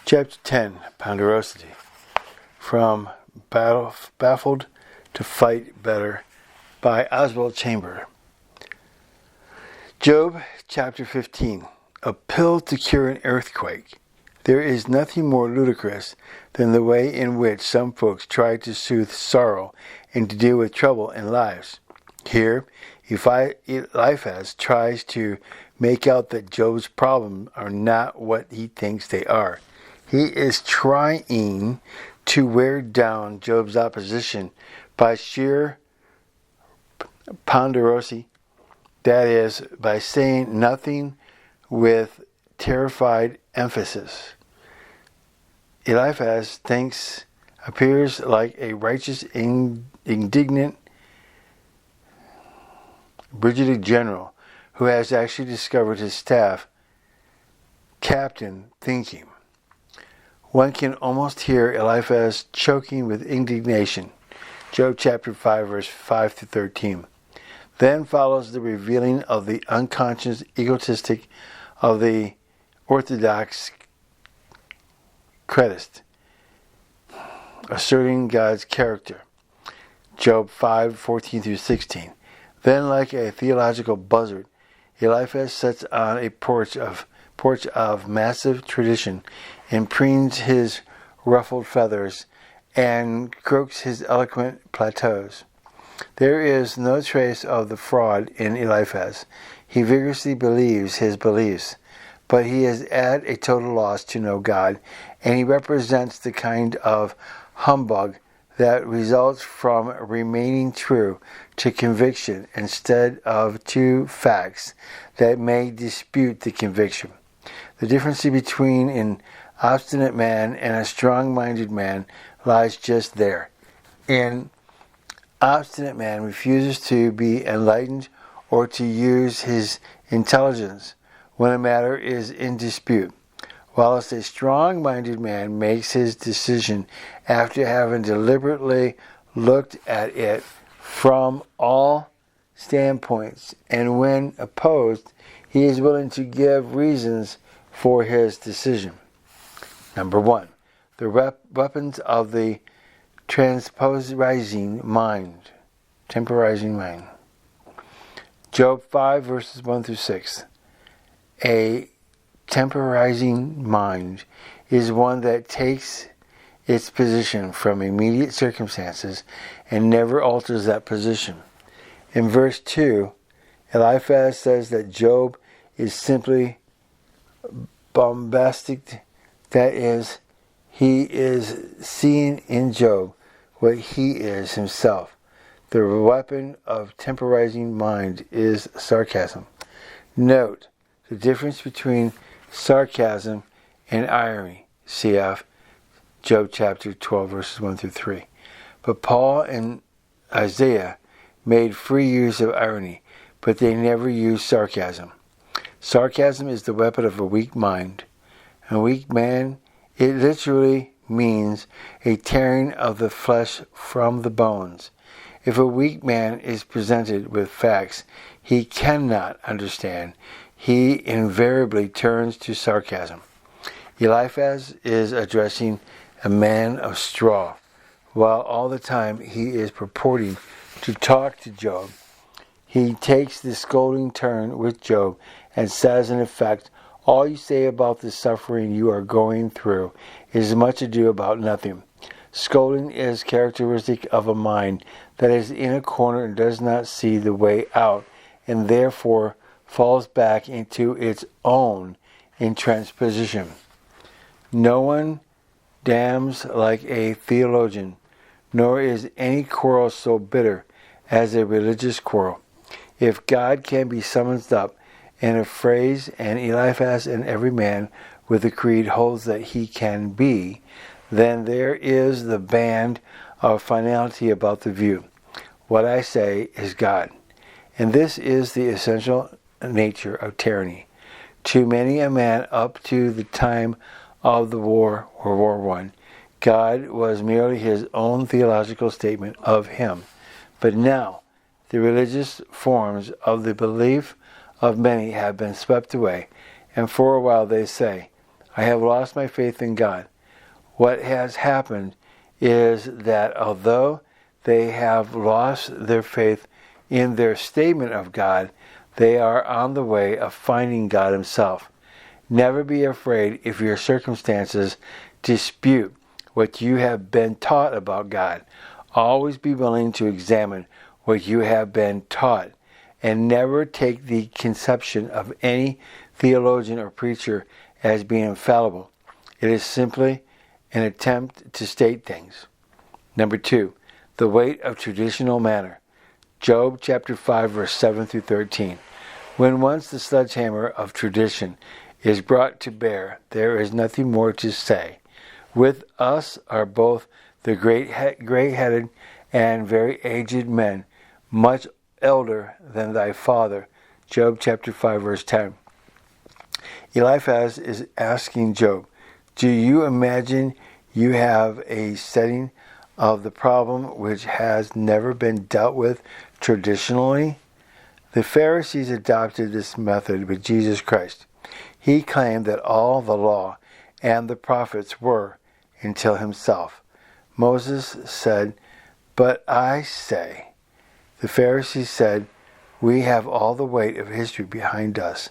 Chapter 10, Ponderosity. From Baffled to Fight Better by Oswald Chamber. Job chapter 15. A pill to cure an earthquake. There is nothing more ludicrous than the way in which some folks try to soothe sorrow and to deal with trouble in lives. Here, Eliphaz tries to make out that Job's problems are not what he thinks they are. He is trying to wear down Job's opposition by sheer ponderosity, that is, by saying nothing with terrified emphasis. Eliphaz appears like a righteous, indignant brigadier general who has actually discovered his staff captain thinking. One can almost hear Eliphaz choking with indignation. Job chapter 5, verse 5 to 13. Then follows the revealing of the unconscious egotistic of the orthodox credist, asserting God's character. Job 5, 14 through 16. Then, like a theological buzzard, Eliphaz sets on a porch of massive tradition and preens his ruffled feathers and croaks his eloquent plateaus. There is no trace of the fraud in Eliphaz. He vigorously believes his beliefs, but he is at a total loss to know God, and he represents the kind of humbug that results from remaining true to conviction instead of to facts that may dispute the conviction. The difference between an obstinate man and a strong-minded man lies just there. An obstinate man refuses to be enlightened or to use his intelligence when a matter is in dispute, whilst a strong-minded man makes his decision after having deliberately looked at it from all standpoints, and when opposed, he is willing to give reasons for his decision. Number 1. The weapons of the temporizing mind. Job 5, verses 1 through 6. A temporizing mind is one that takes its position from immediate circumstances and never alters that position. In verse 2, Eliphaz says that Job is simply bombastic, that is, he is seeing in Job what he is himself. The weapon of temporizing mind is sarcasm. Note the difference between sarcasm and irony. Cf. Job chapter 12, verses 1 through 3. But Paul and Isaiah made free use of irony, but they never used sarcasm. Sarcasm is the weapon of a weak mind. A weak man, it literally means a tearing of the flesh from the bones. If a weak man is presented with facts he cannot understand, he invariably turns to sarcasm. Eliphaz is addressing a man of straw, while all the time he is purporting to talk to Job. He takes the scolding turn with Job and says, in effect, all you say about the suffering you are going through is much ado about nothing. Scolding is characteristic of a mind that is in a corner and does not see the way out, and therefore falls back into its own entrenched position. No one damns like a theologian, nor is any quarrel so bitter as a religious quarrel. If God can be summoned up in a phrase, and Eliphaz and every man with a creed holds that he can be, then there is the band of finality about the view. What I say is God. And this is the essential nature of tyranny. To many a man up to the time of the war, or World War I, God was merely his own theological statement of him. But now, the religious forms of the belief of many have been swept away, and for a while they say, I have lost my faith in God. What has happened is that although they have lost their faith in their statement of God, they are on the way of finding God himself. Never be afraid if your circumstances dispute what you have been taught about God. Always be willing to examine what you have been taught, and never take the conception of any theologian or preacher as being infallible. It is simply an attempt to state things. Number 2, the weight of traditional manner. Job chapter 5, verse 7 through 13. When once the sledgehammer of tradition is brought to bear, there is nothing more to say. With us are both the gray-headed and very aged men, much elder than thy father. Job chapter 5, verse 10. Eliphaz is asking Job, do you imagine you have a setting of the problem which has never been dealt with traditionally? The Pharisees adopted this method with Jesus Christ. He claimed that all the law and the prophets were, until himself. Moses said, but I say. The Pharisees said, we have all the weight of history behind us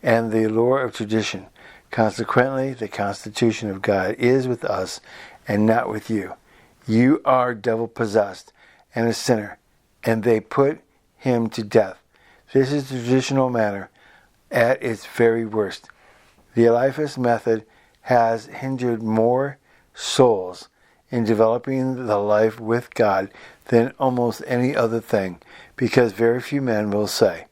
and the allure of tradition. Consequently, the constitution of God is with us and not with you. You are devil-possessed and a sinner, and they put him to death. This is the traditional manner at its very worst. The Eliphaz method has hindered more souls in developing the life with God than almost any other thing, because very few men will say,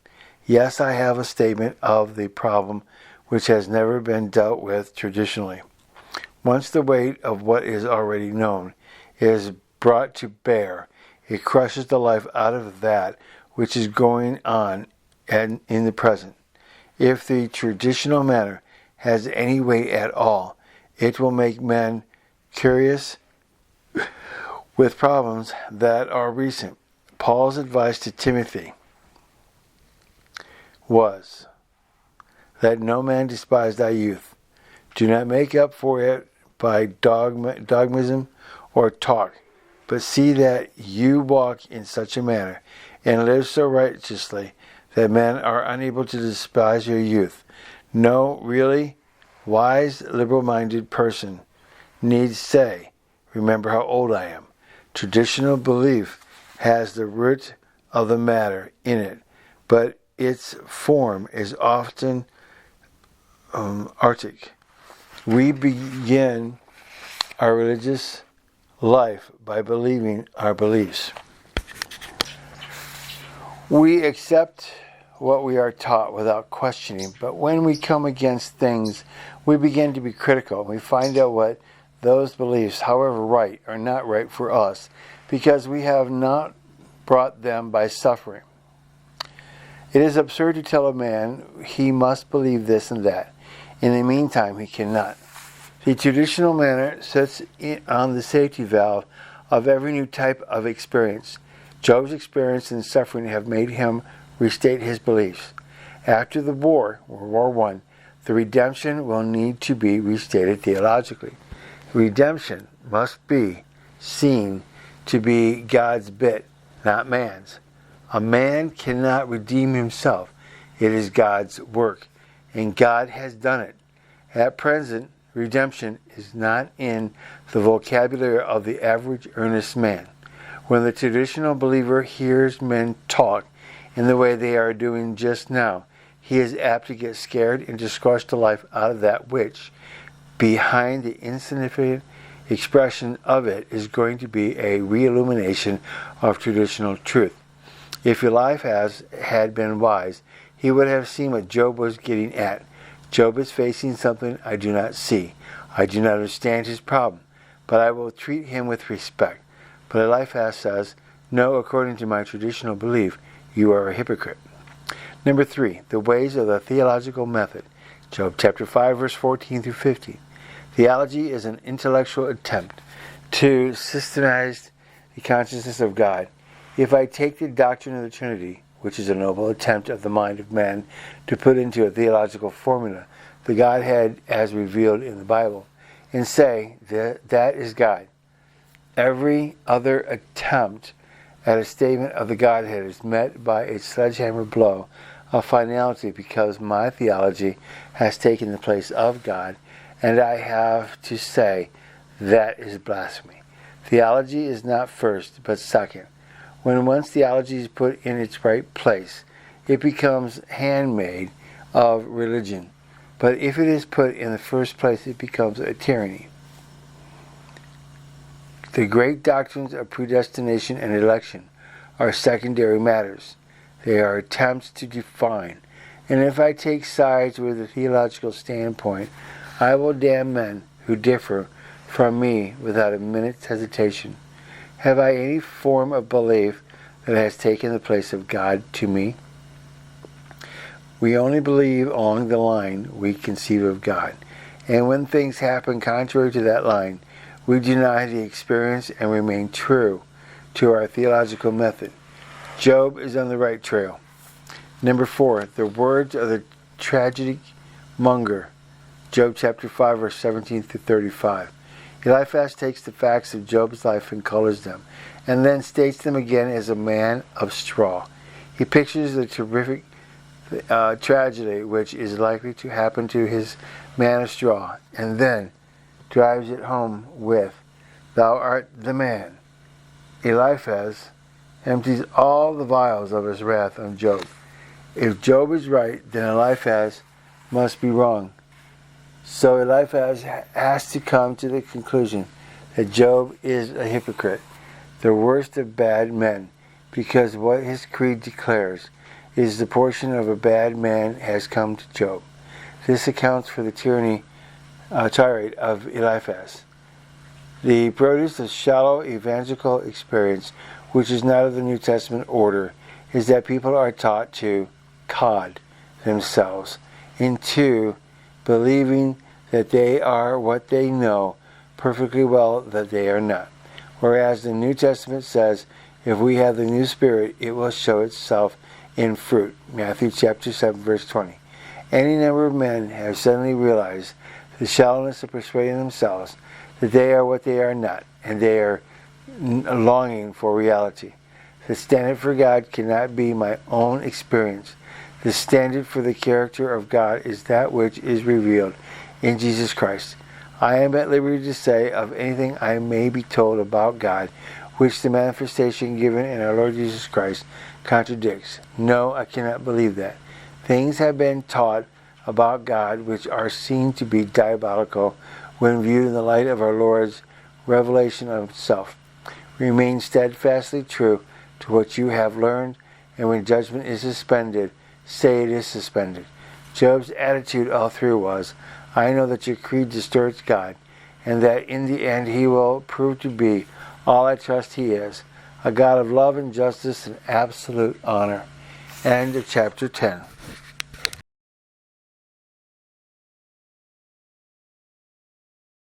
yes, I have a statement of the problem which has never been dealt with traditionally. Once the weight of what is already known is brought to bear, it crushes the life out of that which is going on and in the present. If the traditional manner has any weight at all, it will make men curious with problems that are recent. Paul's advice to Timothy was, let no man despise thy youth. Do not make up for it by dogmatism or talk, but see that you walk in such a manner and live so righteously that men are unable to despise your youth. No really wise, liberal-minded person needs say, remember how old I am. Traditional belief has the root of the matter in it, but its form is often arctic. We begin our religious life by believing our beliefs. We accept what we are taught without questioning, but when we come against things, we begin to be critical. We find out what those beliefs, however right, are not right for us, because we have not brought them by suffering. It is absurd to tell a man he must believe this and that. In the meantime, he cannot. The traditional manner sets on the safety valve of every new type of experience. Job's experience and suffering have made him restate his beliefs. After the war, World War I, the redemption will need to be restated theologically. Redemption must be seen to be God's bit, not man's. A man cannot redeem himself. It is God's work, and God has done it. At present, redemption is not in the vocabulary of the average earnest man. When the traditional believer hears men talk in the way they are doing just now, he is apt to get scared and to squash the life out of that which, behind the insignificant expression of it, is going to be a re-illumination of traditional truth. If Eliphaz had been wise, he would have seen what Job was getting at. Job is facing something I do not see. I do not understand his problem, but I will treat him with respect. But Eliphaz says, no, according to my traditional belief, you are a hypocrite. Number 3, the ways of the theological method. Job chapter 5, verse 14 through 15. Theology is an intellectual attempt to systematize the consciousness of God. If I take the doctrine of the Trinity, which is a noble attempt of the mind of man to put into a theological formula, the Godhead as revealed in the Bible, and say that is God. Every other attempt at a statement of the Godhead is met by a sledgehammer blow of finality, because my theology has taken the place of God, and I have to say that is blasphemy. Theology is not first, but second. When once theology is put in its right place, it becomes handmaid of religion. But if it is put in the first place, it becomes a tyranny. The great doctrines of predestination and election are secondary matters. They are attempts to define. And if I take sides with a theological standpoint, I will damn men who differ from me without a minute's hesitation. Have I any form of belief that has taken the place of God to me? We only believe along the line we conceive of God. And when things happen contrary to that line, we deny the experience and remain true to our theological method. Job is on the right trail. Number 4, the words of the tragedy monger. Job chapter 5, verse 17 through 35. Eliphaz takes the facts of Job's life and colors them, and then states them again as a man of straw. He pictures the terrific tragedy which is likely to happen to his man of straw, and then drives it home with, "Thou art the man." Eliphaz empties all the vials of his wrath on Job. If Job is right, then Eliphaz must be wrong. So Eliphaz has to come to the conclusion that Job is a hypocrite, the worst of bad men, because what his creed declares is the portion of a bad man has come to Job. This accounts for the tirade of Eliphaz. The produce of shallow evangelical experience, which is not of the New Testament order, is that people are taught to cod themselves into believing that they are what they know perfectly well that they are not. Whereas the New Testament says, if we have the new spirit, it will show itself in fruit. Matthew chapter 7, verse 20. Any number of men have suddenly realized the shallowness of persuading themselves that they are what they are not, and they are longing for reality. The standard for God cannot be my own experience. The standard for the character of God is that which is revealed in Jesus Christ. I am at liberty to say of anything I may be told about God, which the manifestation given in our Lord Jesus Christ contradicts. No, I cannot believe that. Things have been taught about God which are seen to be diabolical when viewed in the light of our Lord's revelation of himself. Remain steadfastly true to what you have learned, and when judgment is suspended, say it is suspended. Job's attitude all through was, I know that your creed distorts God, and that in the end he will prove to be all I trust he is, a God of love and justice and absolute honor. End of chapter 10.